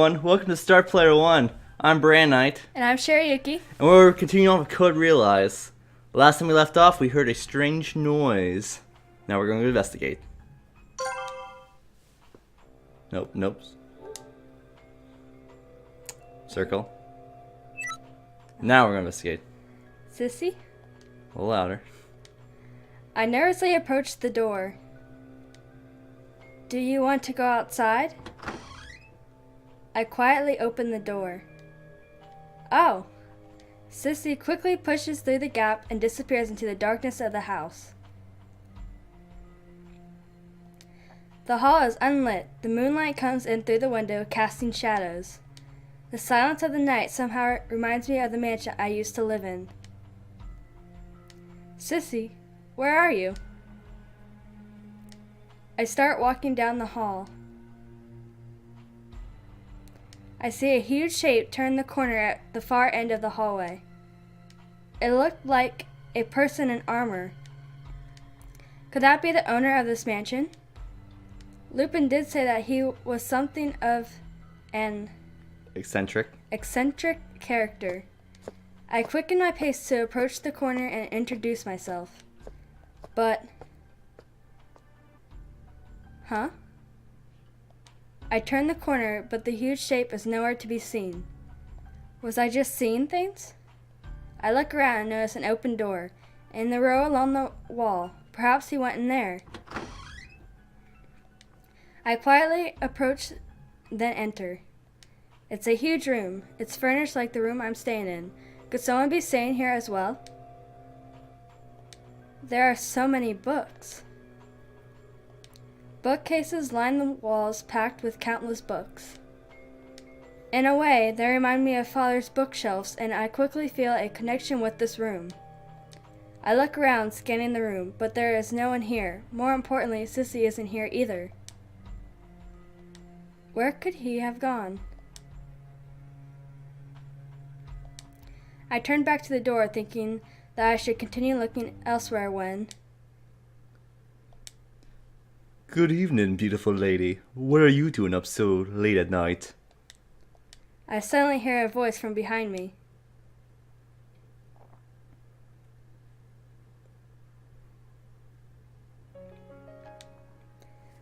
everyone, welcome to Star Player 1. I'm Knight. And I'm Shirayuki. And we're continuing on with Code Realize. Last time we left off, we heard a strange noise. Now we're going to investigate. Nope. Circle. Now we're going to investigate. Sissy? A little louder. I nervously approached the door. Do you want to go outside? I quietly opened the door. Oh! Sissy quickly pushes through the gap and disappears into the darkness of the house. The hall is unlit. The moonlight comes in through the window, casting shadows. The silence of the night somehow reminds me of the mansion I used to live in. Sissy, where are you? I start walking down the hall. I see a huge shape turn the corner at the far end of the hallway. It looked like a person in armor. Could that be the owner of this mansion? Lupin did say that he was something of an Eccentric character. I quickened my pace to approach the corner and introduce myself. But... Huh? I turn the corner, but the huge shape is nowhere to be seen. Was I just seeing things? I look around and notice an open door. In the row along the wall. Perhaps he went in there. I quietly approach, then enter. It's a huge room. It's furnished like the room I'm staying in. Could someone be staying here as well? There are so many books. Bookcases line the walls packed with countless books. In a way, they remind me of Father's bookshelves, and I quickly feel a connection with this room. I look around, scanning the room, but there is no one here. More importantly, Sissy isn't here either. Where could he have gone? I turned back to the door, thinking that I should continue looking elsewhere when... Good evening, beautiful lady. What are you doing up so late at night? I suddenly hear a voice from behind me.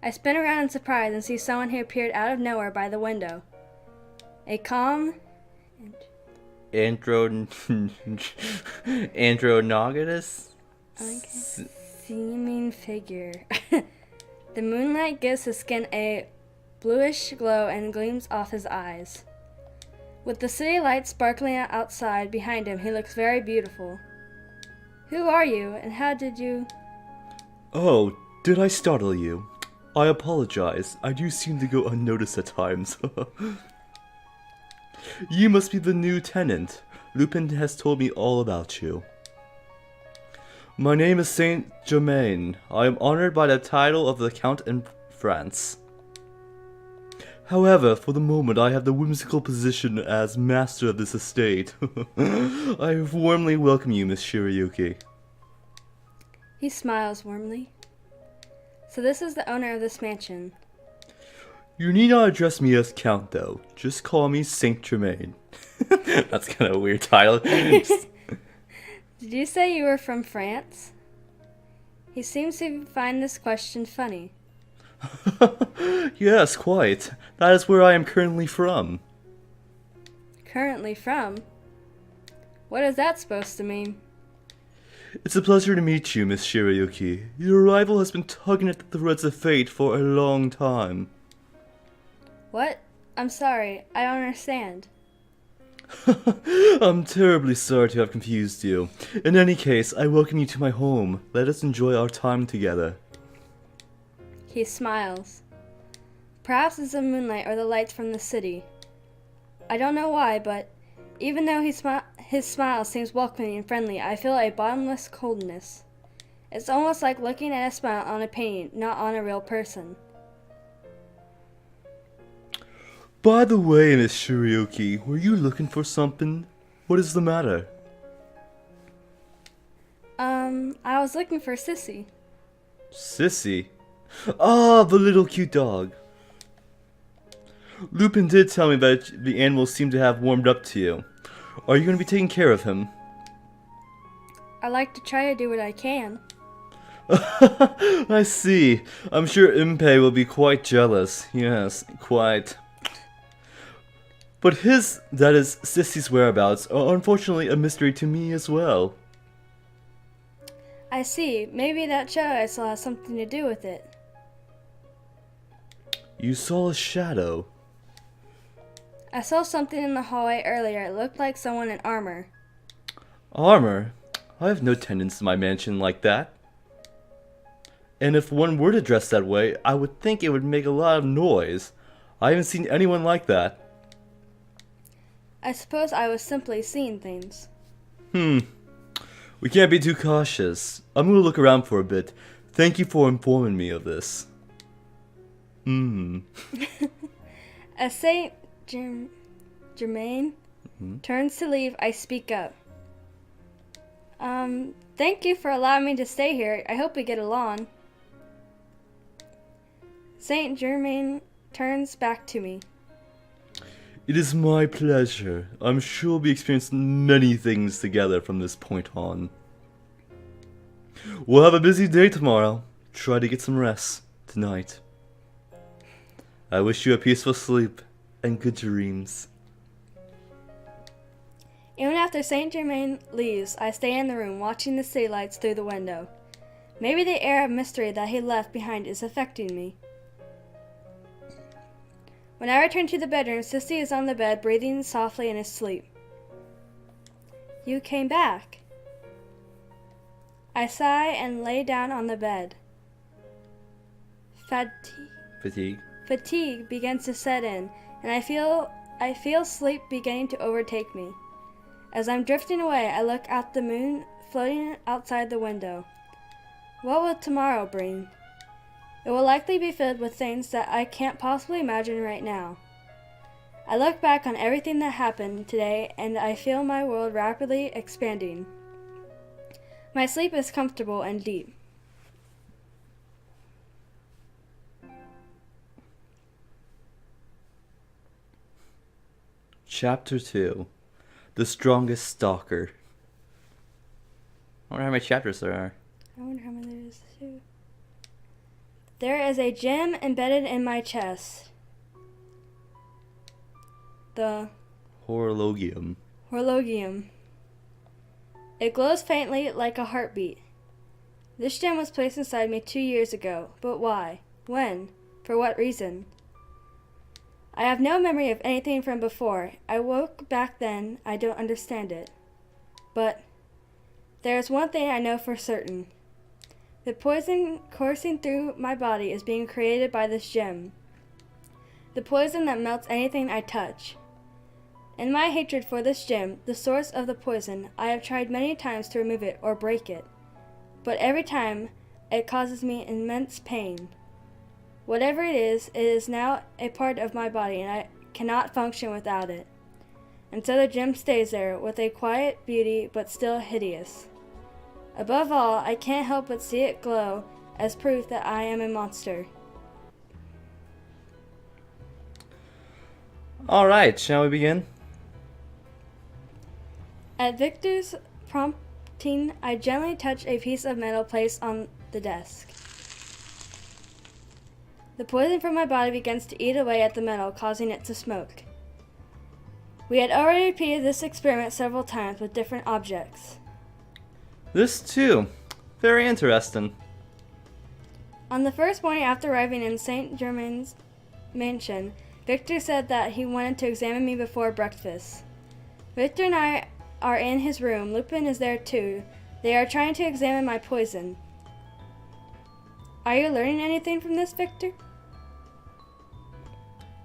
I spin around in surprise and see someone who appeared out of nowhere by the window. A calm... Andronogatus? Seeming figure. The moonlight gives his skin a bluish glow and gleams off his eyes. With the city lights sparkling outside behind him, he looks very beautiful. Who are you, and how did you... Oh, did I startle you? I apologize. I do seem to go unnoticed at times. You must be the new tenant. Lupin has told me all about you. My name is Saint Germain. I am honored by the title of the Count in France. However, for the moment I have the whimsical position as master of this estate. I warmly welcome you, Miss Shirayuki. He smiles warmly. So this is the owner of this mansion. You need not address me as Count, though. Just call me Saint Germain. That's kind of a weird title. Did you say you were from France? He seems to find this question funny. Yes, quite. That is where I am currently from. Currently from? What is that supposed to mean? It's a pleasure to meet you, Miss Shirayuki. Your arrival has been tugging at the threads of fate for a long time. What? I'm sorry, I don't understand. I'm terribly sorry to have confused you. In any case, I welcome you to my home. Let us enjoy our time together. He smiles. Perhaps it's the moonlight or the lights from the city. I don't know why, but even though his smile seems welcoming and friendly, I feel a bottomless coldness. It's almost like looking at a smile on a painting, not on a real person. By the way, Miss Shirayuki, were you looking for something? What is the matter? I was looking for Sissy. Sissy? Ah, the little cute dog. Lupin did tell me that the animals seem to have warmed up to you. Are you going to be taking care of him? I like to try to do what I can. I see. I'm sure Impei will be quite jealous. Yes, quite. But that is, Sissy's whereabouts are unfortunately a mystery to me as well. I see. Maybe that shadow I saw has something to do with it. You saw a shadow. I saw something in the hallway earlier. It looked like someone in armor. Armor? I have no tenants in my mansion like that. And if one were to dress that way, I would think it would make a lot of noise. I haven't seen anyone like that. I suppose I was simply seeing things. We can't be too cautious. I'm gonna look around for a bit. Thank you for informing me of this. As Saint Germain turns to leave, I speak up. Thank you for allowing me to stay here. I hope we get along. Saint Germain turns back to me. It is my pleasure. I'm sure we'll be experiencing many things together from this point on. We'll have a busy day tomorrow. Try to get some rest tonight. I wish you a peaceful sleep and good dreams. Even after Saint Germain leaves, I stay in the room watching the city lights through the window. Maybe the air of mystery that he left behind is affecting me. When I return to the bedroom, Sissy is on the bed, breathing softly in his sleep. You came back. I sigh and lay down on the bed. Fatigue begins to set in, and I feel sleep beginning to overtake me. As I'm drifting away, I look at the moon floating outside the window. What will tomorrow bring? It will likely be filled with things that I can't possibly imagine right now. I look back on everything that happened today, and I feel my world rapidly expanding. My sleep is comfortable and deep. Chapter 2. The Strongest Stalker. I wonder how many chapters there are. I wonder how many there is too. There is a gem embedded in my chest. The Horologium. It glows faintly like a heartbeat. This gem was placed inside me 2 years ago. But why? When? For what reason? I have no memory of anything from before. I woke back then. I don't understand it. But there is one thing I know for certain. The poison coursing through my body is being created by this gem. The poison that melts anything I touch. In my hatred for this gem, the source of the poison, I have tried many times to remove it or break it. But every time, it causes me immense pain. Whatever it is now a part of my body, and I cannot function without it. And so the gem stays there, with a quiet beauty, but still hideous. Above all, I can't help but see it glow as proof that I am a monster. Alright, shall we begin? At Victor's prompting, I gently touch a piece of metal placed on the desk. The poison from my body begins to eat away at the metal, causing it to smoke. We had already repeated this experiment several times with different objects. This too. Very interesting. On the first morning after arriving in Saint Germain's mansion, Victor said that he wanted to examine me before breakfast. Victor and I are in his room. Lupin is there too. They are trying to examine my poison. Are you learning anything from this, Victor?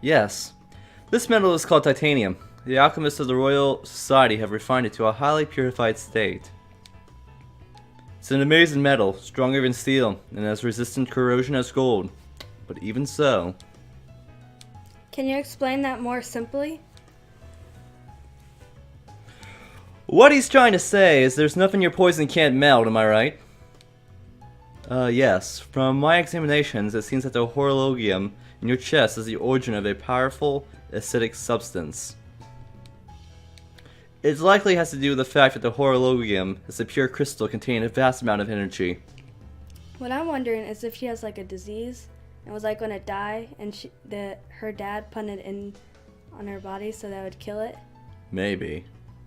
Yes. This metal is called titanium. The alchemists of the Royal Society have refined it to a highly purified state. It's an amazing metal, stronger than steel, and as resistant to corrosion as gold. But even so... Can you explain that more simply? What he's trying to say is there's nothing your poison can't melt, am I right? Yes. From my examinations, it seems that the horologium in your chest is the origin of a powerful acidic substance. It likely has to do with the fact that the horologium is a pure crystal containing a vast amount of energy. What I'm wondering is if she has like a disease and was like gonna die, and her dad put it in on her body so that would kill it. Maybe.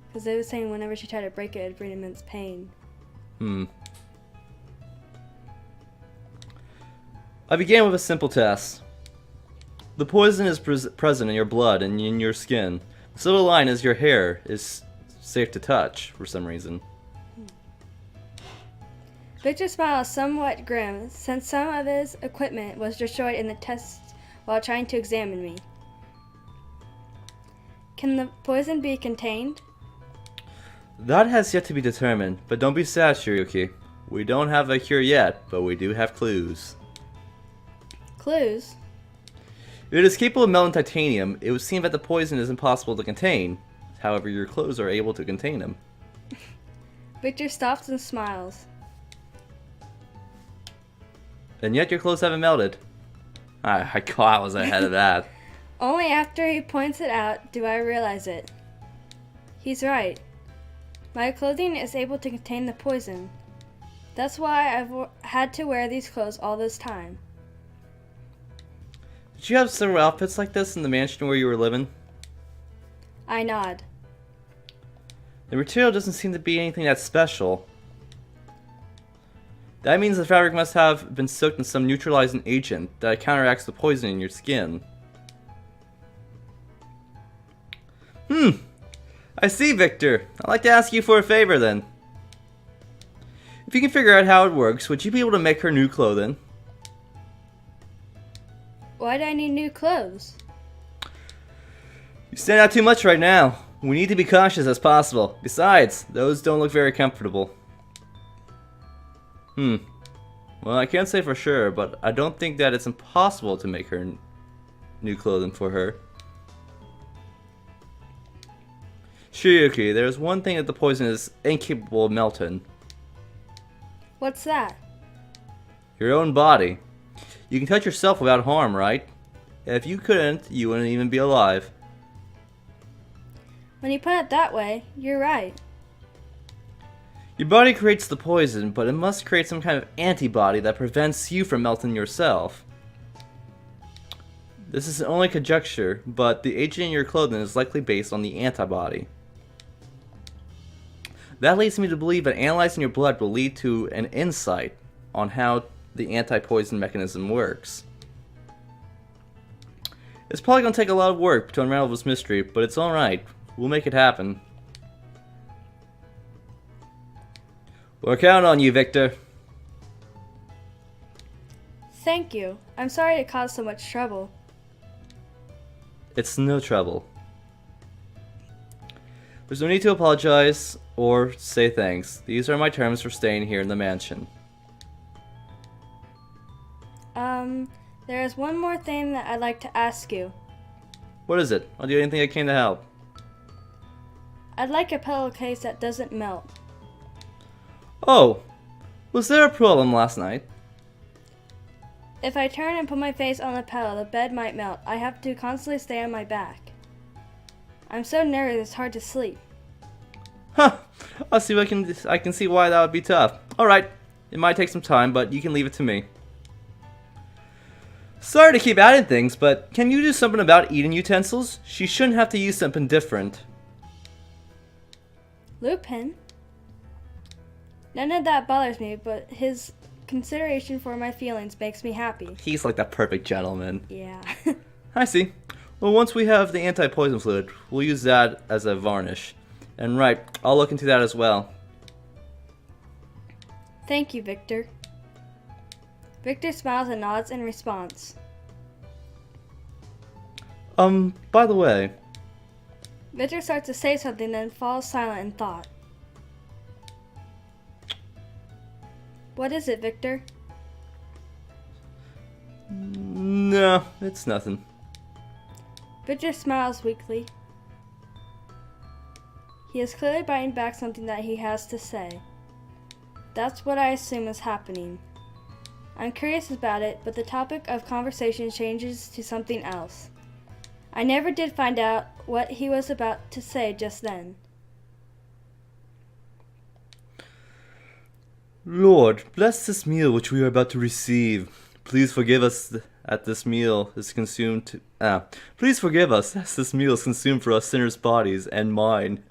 Because they were saying whenever she tried to break it, it'd bring immense pain. I began with a simple test. The poison is present in your blood and in your skin. The silver line is your hair is safe to touch for some reason. Victor's smile is somewhat grim, since some of his equipment was destroyed in the tests while trying to examine me. Can the poison be contained? That has yet to be determined, but don't be sad, Shirayuki. We don't have a cure yet, but we do have clues. Clues? If it is capable of melting titanium, it would seem that the poison is impossible to contain. However, your clothes are able to contain them. Victor stops and smiles. And yet your clothes haven't melted. I was ahead of that. Only after he points it out do I realize it. He's right. My clothing is able to contain the poison. That's why I've had to wear these clothes all this time. Did you have several outfits like this in the mansion where you were living? I nod. The material doesn't seem to be anything that special. That means the fabric must have been soaked in some neutralizing agent that counteracts the poison in your skin. I see, Victor. I'd like to ask you for a favor then. If you can figure out how it works, would you be able to make her new clothing? Why do I need new clothes? You stand out too much right now. We need to be cautious as possible. Besides, those don't look very comfortable. Well, I can't say for sure, but I don't think that it's impossible to make her new clothing for her. Shirayuki, there's one thing that the poison is incapable of melting. What's that? Your own body. You can touch yourself without harm, right? If you couldn't, you wouldn't even be alive. When you put it that way, you're right. Your body creates the poison, but it must create some kind of antibody that prevents you from melting yourself. This is only conjecture, but the agent in your clothing is likely based on the antibody. That leads me to believe that analyzing your blood will lead to an insight on how the anti-poison mechanism works. It's probably going to take a lot of work to unravel this mystery, but it's alright. We'll make it happen. We're counting on you, Victor. Thank you. I'm sorry to cause so much trouble. It's no trouble. There's no need to apologize or say thanks. These are my terms for staying here in the mansion. There is one more thing that I'd like to ask you. What is it? I'll do anything I can to help. I'd like a pillowcase that doesn't melt. Oh, was there a problem last night? If I turn and put my face on the pillow, the bed might melt. I have to constantly stay on my back. I'm so nervous it's hard to sleep. Huh. I'll see what I can see why that would be tough. Alright. It might take some time, but you can leave it to me. Sorry to keep adding things, but can you do something about eating utensils? She shouldn't have to use something different. Lupin? None of that bothers me, but his consideration for my feelings makes me happy. He's like the perfect gentleman. Yeah. I see. Well, once we have the anti-poison fluid, we'll use that as a varnish. And right, I'll look into that as well. Thank you, Victor. Victor smiles and nods in response. By the way, Victor starts to say something, then falls silent in thought. What is it, Victor? no, it's nothing. Victor smiles weakly. He is clearly biting back something that he has to say. That's what I assume is happening. I'm curious about it, but the topic of conversation changes to something else. I never did find out what he was about to say just then. Lord, bless this meal which we are about to receive. Please forgive us at this meal is consumed. Please forgive us as this meal is consumed for us sinners' bodies and mine,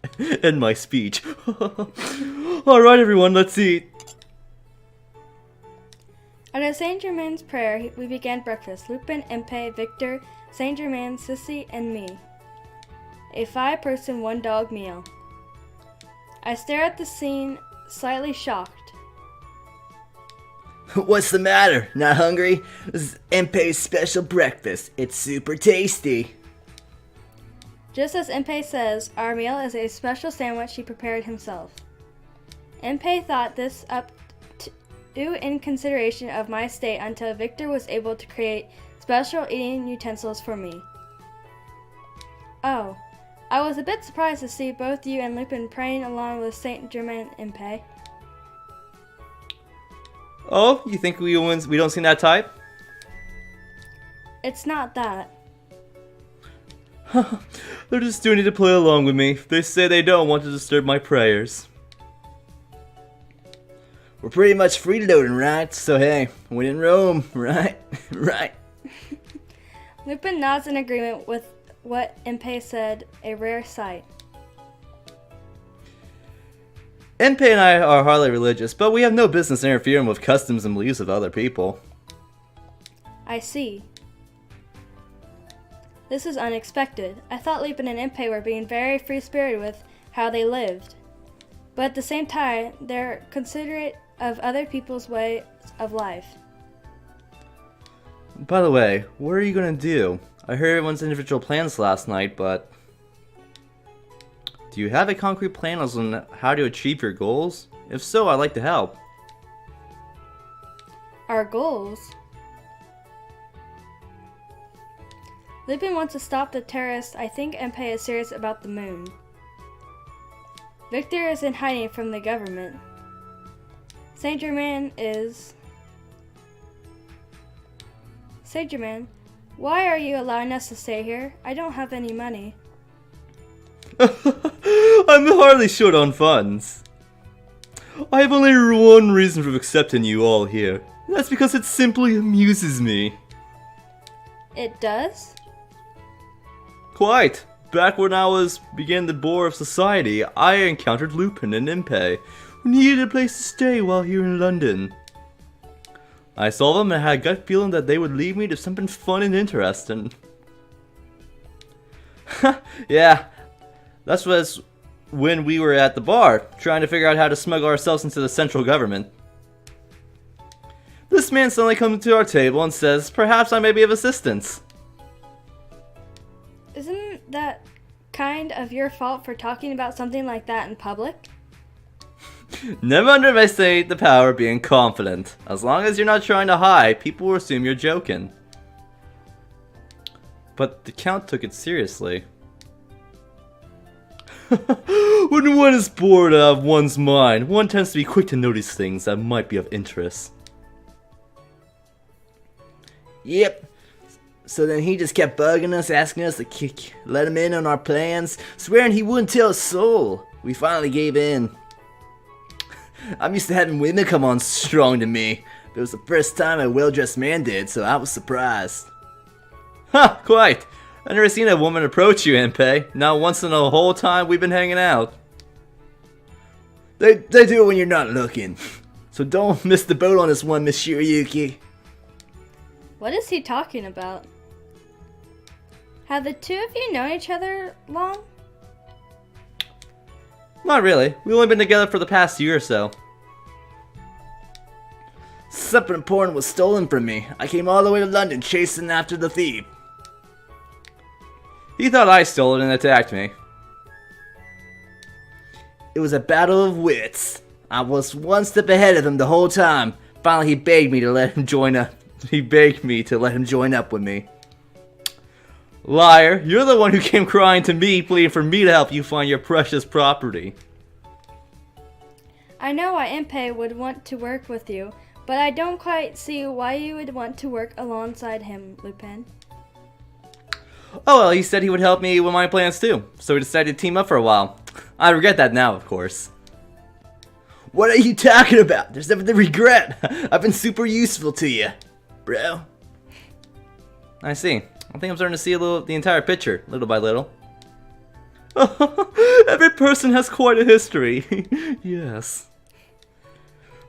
and my speech. All right, everyone, let's eat. At Saint Germain's prayer, we began breakfast. Lupin, Impey, Victor, Saint Germain, Sissy, and me. A 5-person, 1-dog meal. I stare at the scene, slightly shocked. What's the matter? Not hungry? This is Impey's special breakfast. It's super tasty. Just as Impey says, our meal is a special sandwich he prepared himself. Impey thought this up in consideration of my state until Victor was able to create special eating utensils for me. Oh, I was a bit surprised to see both you and Lupin praying along with Saint Germain Impey. Oh, you think we don't seem that type? It's not that. They're just doing it to play along with me. They say they don't want to disturb my prayers. We're pretty much freeloading, right? So hey, when in Rome, right? Right. Lupin nods in agreement with what Impey said, a rare sight. Impey and I are hardly religious, but we have no business interfering with customs and beliefs of other people. I see. This is unexpected. I thought Lupin and Impey were being very free-spirited with how they lived. But at the same time, they're considerate of other people's ways of life. By the way, what are you gonna do? I heard everyone's individual plans last night, but... do you have a concrete plan on how to achieve your goals? If so, I'd like to help. Our goals? Lupin wants to stop the terrorists. I think Impey is serious about the moon. Victor is in hiding from the government. Saint Germain is... Saint Germain, why are you allowing us to stay here? I don't have any money. I'm hardly short on funds. I have only one reason for accepting you all here. And that's because it simply amuses me. It does? Quite. Back when I was beginning the bore of society, I encountered Lupin and Impey, who needed a place to stay while here in London. I saw them and had a gut feeling that they would lead me to something fun and interesting. Yeah, that was when we were at the bar, trying to figure out how to smuggle ourselves into the central government. This man suddenly comes to our table and says, perhaps I may be of assistance. Isn't that kind of your fault for talking about something like that in public? Never underestimate the power of being confident. As long as you're not trying to hide, people will assume you're joking. But the Count took it seriously. When one is bored out of one's mind, one tends to be quick to notice things that might be of interest. Yep. So then he just kept bugging us, asking us to let him in on our plans, swearing he wouldn't tell a soul. We finally gave in. I'm used to having women come on strong to me, but it was the first time a well-dressed man did, so I was surprised. Ha! Quite! I've never seen a woman approach you, Impey. Not once in the whole time we've been hanging out. They do it when you're not looking. So don't miss the boat on this one, Miss Shirayuki. What is he talking about? Have the two of you known each other long? Not really. We've only been together for the past year or so. Something important was stolen from me. I came all the way to London chasing after the thief. He thought I stole it and attacked me. It was a battle of wits. I was one step ahead of him the whole time. Finally, he begged me to let him join up. He begged me to let him join up with me. Liar, you're the one who came crying to me, pleading for me to help you find your precious property. I know why Impey would want to work with you. But I don't quite see why you would want to work alongside him, Lupin. Oh well, he said he would help me with my plans too, so we decided to team up for a while. I regret that now, of course. What are you talking about? There's nothing to regret. I've been super useful to you, bro. I see. I think I'm starting to see the entire picture, little by little. Every person has quite a history. Yes.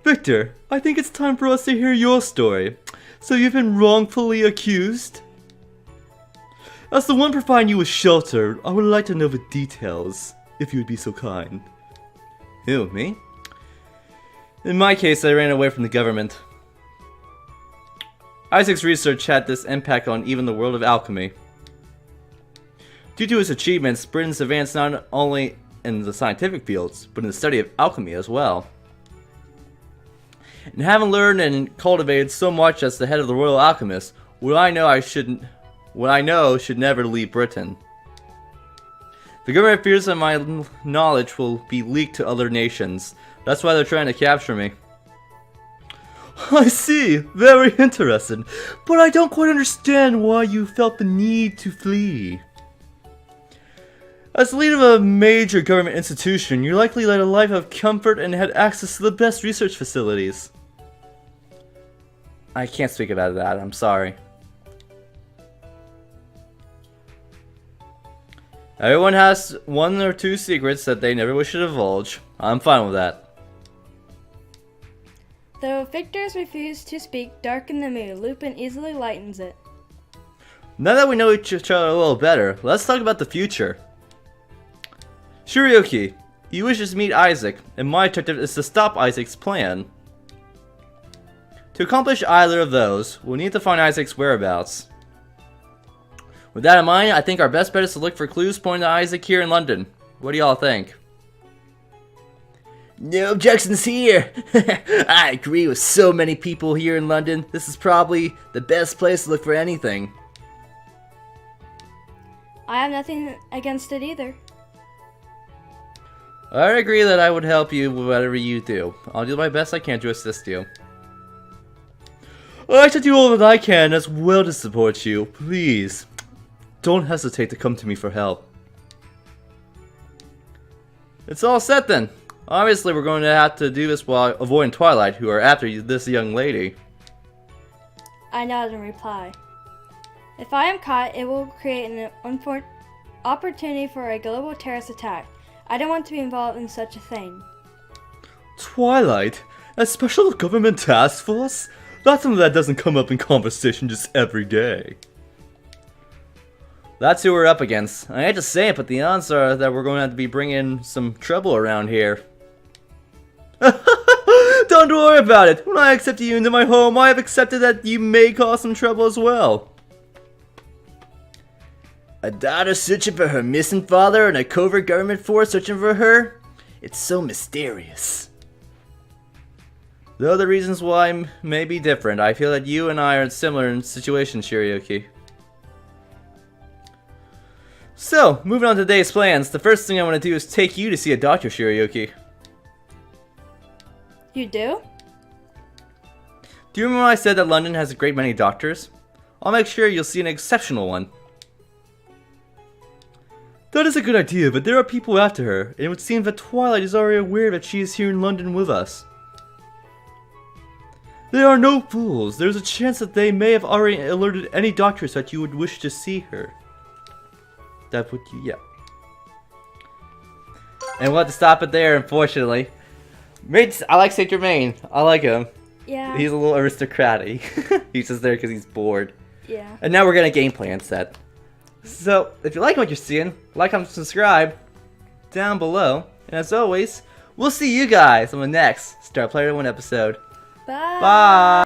Victor, I think it's time for us to hear your story. So you've been wrongfully accused? As the one providing you with shelter, I would like to know the details, if you would be so kind. Who, me? In my case, I ran away from the government. Isaac's research had this impact on even the world of alchemy. Due to his achievements, Britain's advanced not only in the scientific fields, but in the study of alchemy as well. And having learned and cultivated so much as the head of the Royal Alchemists, what I know should never leave Britain. The government fears that my knowledge will be leaked to other nations. That's why they're trying to capture me. I see, very interesting, but I don't quite understand why you felt the need to flee. As the leader of a major government institution, you likely led a life of comfort and had access to the best research facilities. I can't speak about that, I'm sorry. Everyone has one or two secrets that they never wish to divulge. I'm fine with that. Though Victor's refused to speak darken the mood, Lupin easily lightens it. Now that we know each other a little better, let's talk about the future. Shirayuki, you wish to meet Isaac, and my objective is to stop Isaac's plan. To accomplish either of those, we'll need to find Isaac's whereabouts. With that in mind, I think our best bet is to look for clues pointing to Isaac here in London. What do y'all think? No objections here. I agree with so many people here in London. This is probably the best place to look for anything. I have nothing against it either. I agree that I would help you with whatever you do. I'll do my best I can to assist you. I'd like to do all that I can as well to support you. Please, don't hesitate to come to me for help. It's all set then. Obviously, we're going to have to do this while avoiding Twilight, who are after this young lady. I nod in reply. If I am caught, it will create an opportunity for a global terrorist attack. I don't want to be involved in such a thing. Twilight? A special government task force? That's something that doesn't come up in conversation just every day. That's who we're up against. I hate to say it, but the odds are that we're going to have to be bringing some trouble around here. Don't worry about it. When I accepted you into my home, I have accepted that you may cause some trouble as well. A daughter searching for her missing father and a covert government force searching for her? It's so mysterious. Though the reasons why may be different, I feel that you and I are similar in situations, Shirayuki. So, moving on to today's plans, the first thing I want to do is take you to see a doctor, Shirayuki. You do? Do you remember when I said that London has a great many doctors? I'll make sure you'll see an exceptional one. That is a good idea, but there are people after her, and it would seem that Twilight is already aware that she is here in London with us. They are no fools. There's a chance that they may have already alerted any doctors that you would wish to see her. That would, yeah. And we'll have to stop it there, unfortunately. I like Saint Germain. I like him. Yeah. He's a little aristocratic. He's just there because he's bored. Yeah. And now we're getting a game plan set. So, if you like what you're seeing, like, comment, subscribe down below. And as always, we'll see you guys on the next Star Player 1 episode. Bye. Bye!